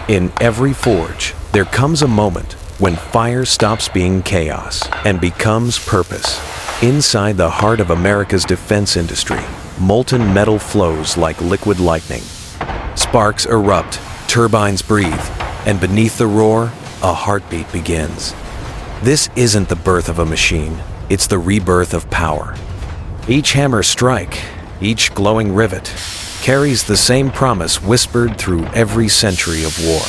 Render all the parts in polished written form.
In every forge, there comes a moment when fire stops being chaos and becomes purpose. Inside the heart of America's defense industry, molten metal flows like liquid lightning. Sparks erupt, turbines breathe, and beneath the roar, a heartbeat begins. This isn't the birth of a machine, it's the rebirth of power. Each hammer strike, each glowing rivet, carries the same promise whispered through every century of war.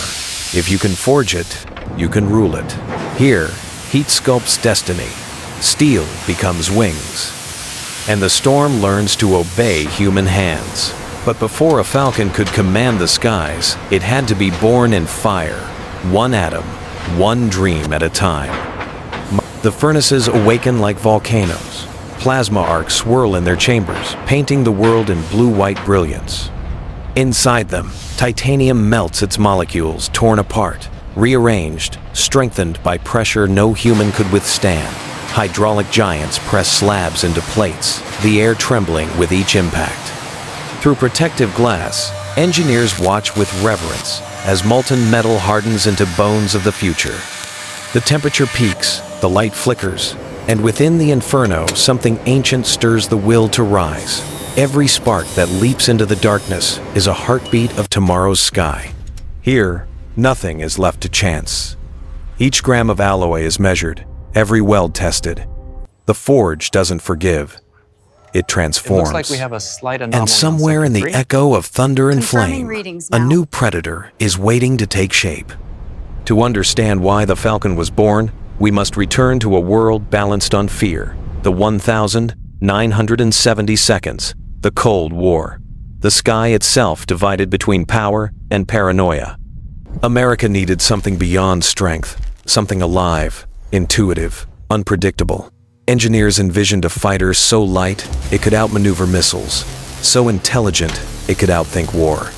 If you can forge it, you can rule it. Here, heat sculpts destiny. Steel becomes wings. And the storm learns to obey human hands. But before a falcon could command the skies, it had to be born in fire. One atom, one dream at a time. The furnaces awaken like volcanoes. Plasma arcs swirl in their chambers, painting the world in blue-white brilliance. Inside them, titanium melts its molecules, torn apart, rearranged, strengthened by pressure no human could withstand. Hydraulic giants press slabs into plates, the air trembling with each impact. Through protective glass, engineers watch with reverence as molten metal hardens into bones of the future. The temperature peaks, the light flickers, and within the inferno, something ancient stirs the will to rise. Every spark that leaps into the darkness is a heartbeat of tomorrow's sky. Here, nothing is left to chance. Each gram of alloy is measured, every weld tested. The forge doesn't forgive. It transforms. It looks like we have a slight anomaly. And somewhere in the echo of thunder and Confirming flame, readings a now. new predator is waiting to take shape. To understand why the Falcon was born, we must return to a world balanced on fear, the 1,970 seconds, the Cold War, the sky itself divided between power and paranoia. America needed something beyond strength, something alive, intuitive, unpredictable. Engineers envisioned a fighter so light it could outmaneuver missiles, so intelligent it could outthink war.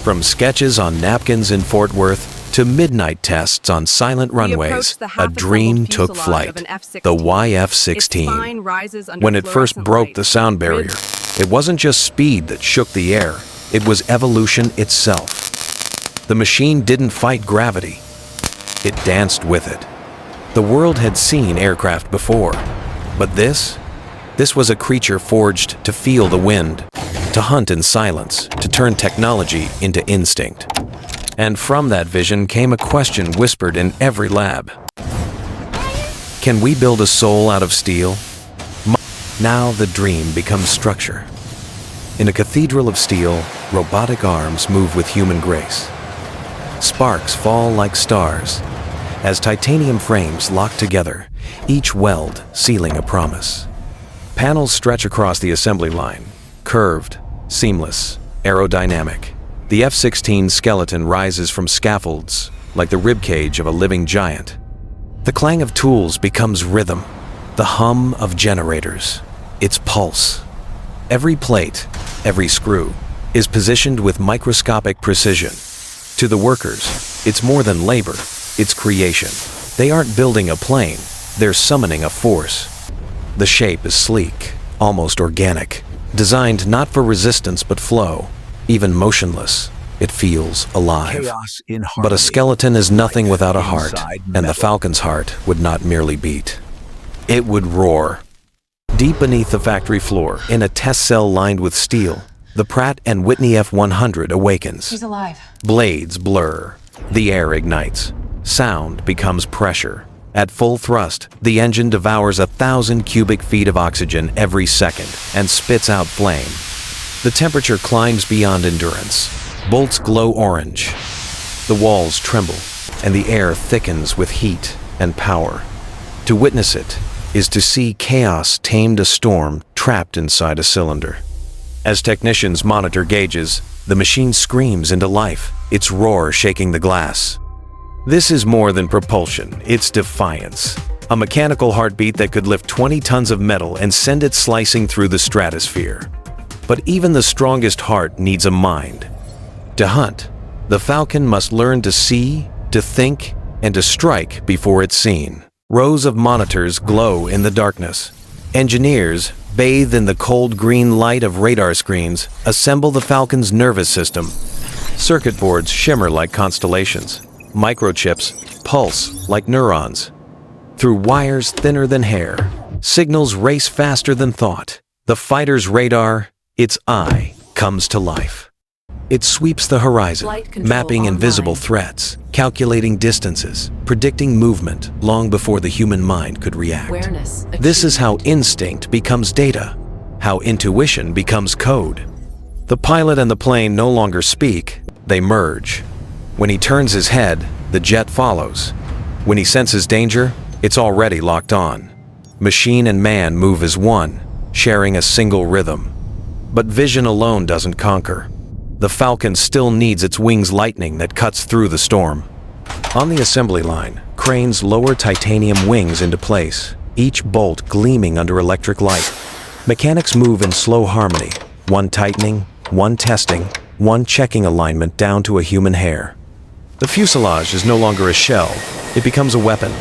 From sketches on napkins in Fort Worth to midnight tests on silent runways, a dream took flight, the YF-16. When it first broke the sound barrier, it wasn't just speed that shook the air, it was evolution itself. The machine didn't fight gravity, it danced with it. The world had seen aircraft before, but this was a creature forged to feel the wind, to hunt in silence, to turn technology into instinct. And from that vision came a question whispered in every lab. Can we build a soul out of steel? Now the dream becomes structure. In a cathedral of steel, robotic arms move with human grace. Sparks fall like stars as titanium frames lock together, each weld sealing a promise. Panels stretch across the assembly line, curved, seamless, aerodynamic. The F-16 skeleton rises from scaffolds like the ribcage of a living giant. The clang of tools becomes rhythm, the hum of generators, its pulse. Every plate, every screw, is positioned with microscopic precision. To the workers, it's more than labor, it's creation. They aren't building a plane, they're summoning a force. The shape is sleek, almost organic, designed not for resistance but flow. Even motionless, it feels alive. But a skeleton is nothing without a heart, and the Falcon's heart would not merely beat. It would roar. Deep beneath the factory floor, in a test cell lined with steel, the Pratt & Whitney F-100 awakens. He's alive. Blades blur. The air ignites. Sound becomes pressure. At full thrust, the engine devours 1,000 cubic feet of oxygen every second and spits out flame. The temperature climbs beyond endurance. Bolts glow orange. The walls tremble, and the air thickens with heat and power. To witness it is to see chaos tamed a storm trapped inside a cylinder. As technicians monitor gauges, the machine screams into life, its roar shaking the glass. This is more than propulsion, it's defiance. A mechanical heartbeat that could lift 20 tons of metal and send it slicing through the stratosphere. But even the strongest heart needs a mind. To hunt, the Falcon must learn to see, to think, and to strike before it's seen. Rows of monitors glow in the darkness. Engineers, bathed in the cold green light of radar screens, assemble the Falcon's nervous system. Circuit boards shimmer like constellations. Microchips pulse like neurons. Through wires thinner than hair, signals race faster than thought. The fighter's radar, its eye, comes to life. It sweeps the horizon, mapping invisible threats, calculating distances, predicting movement long before the human mind could react. This is how instinct becomes data, how intuition becomes code. The pilot and the plane no longer speak, they merge. When he turns his head, the jet follows. When he senses danger, it's already locked on. Machine and man move as one, sharing a single rhythm. But vision alone doesn't conquer. The Falcon still needs its wings lightning that cuts through the storm. On the assembly line, cranes lower titanium wings into place, each bolt gleaming under electric light. Mechanics move in slow harmony, one tightening, one testing, one checking alignment down to a human hair. The fuselage is no longer a shell, it becomes a weapon.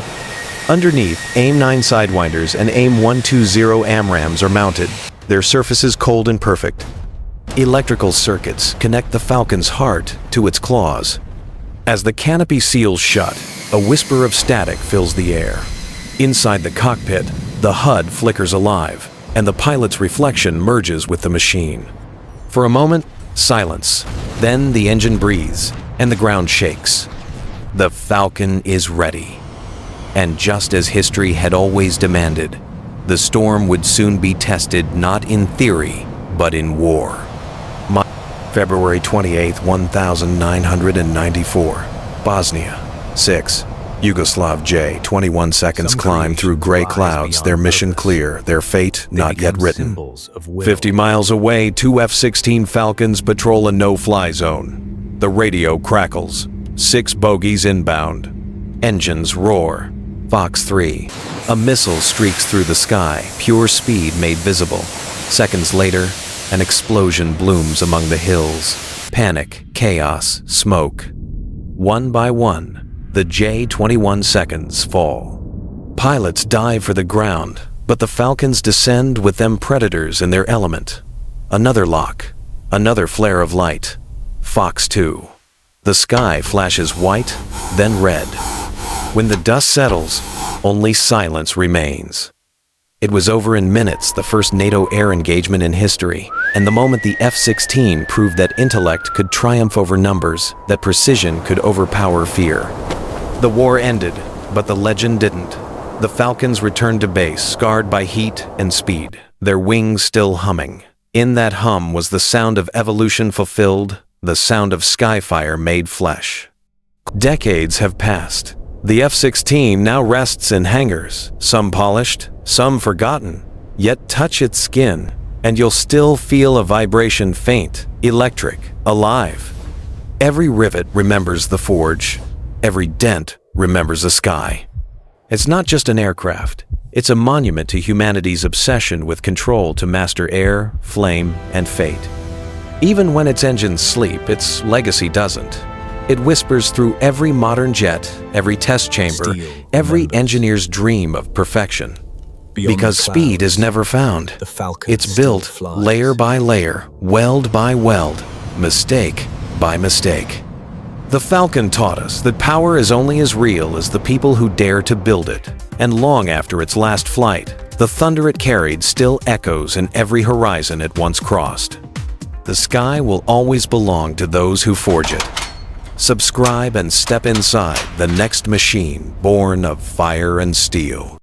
Underneath, AIM-9 Sidewinders and AIM-120 AMRAAMs are mounted, their surfaces cold and perfect. Electrical circuits connect the Falcon's heart to its claws. As the canopy seals shut, a whisper of static fills the air. Inside the cockpit, the HUD flickers alive, and the pilot's reflection merges with the machine. For a moment, silence. Then the engine breathes, and the ground shakes. The Falcon is ready. And just as history had always demanded, the storm would soon be tested not in theory, but in war. February 28, 1994, Bosnia. 6. Yugoslav J. 21 seconds climb through gray clouds, their mission clear, their fate not yet written. 50 miles away, 2 F-16 Falcons patrol a no-fly zone. The radio crackles. 6 bogies inbound. Engines roar. Fox 3. A missile streaks through the sky, pure speed made visible. Seconds later, an explosion blooms among the hills. Panic, chaos, smoke. One by one, the J-21 seconds fall. Pilots dive for the ground, but the Falcons descend with them predators in their element. Another lock, another flare of light. Fox 2. The sky flashes white, then red. When the dust settles, only silence remains. It was over in minutes, the first NATO air engagement in history, and the moment the F-16 proved that intellect could triumph over numbers, that precision could overpower fear. The war ended, but the legend didn't. The Falcons returned to base, scarred by heat and speed, their wings still humming. In that hum was the sound of evolution fulfilled, the sound of skyfire made flesh. Decades have passed. The F-16 now rests in hangars, some polished, some forgotten. Yet touch its skin, and you'll still feel a vibration faint, electric, alive. Every rivet remembers the forge. Every dent remembers the sky. It's not just an aircraft. It's a monument to humanity's obsession with control to master air, flame, and fate. Even when its engines sleep, its legacy doesn't. It whispers through every modern jet, every test chamber, every engineer's dream of perfection. Because speed is never found. It's built layer by layer, weld by weld, mistake by mistake. The Falcon taught us that power is only as real as the people who dare to build it. And long after its last flight, the thunder it carried still echoes in every horizon it once crossed. The sky will always belong to those who forge it. Subscribe and step inside the next machine born of fire and steel.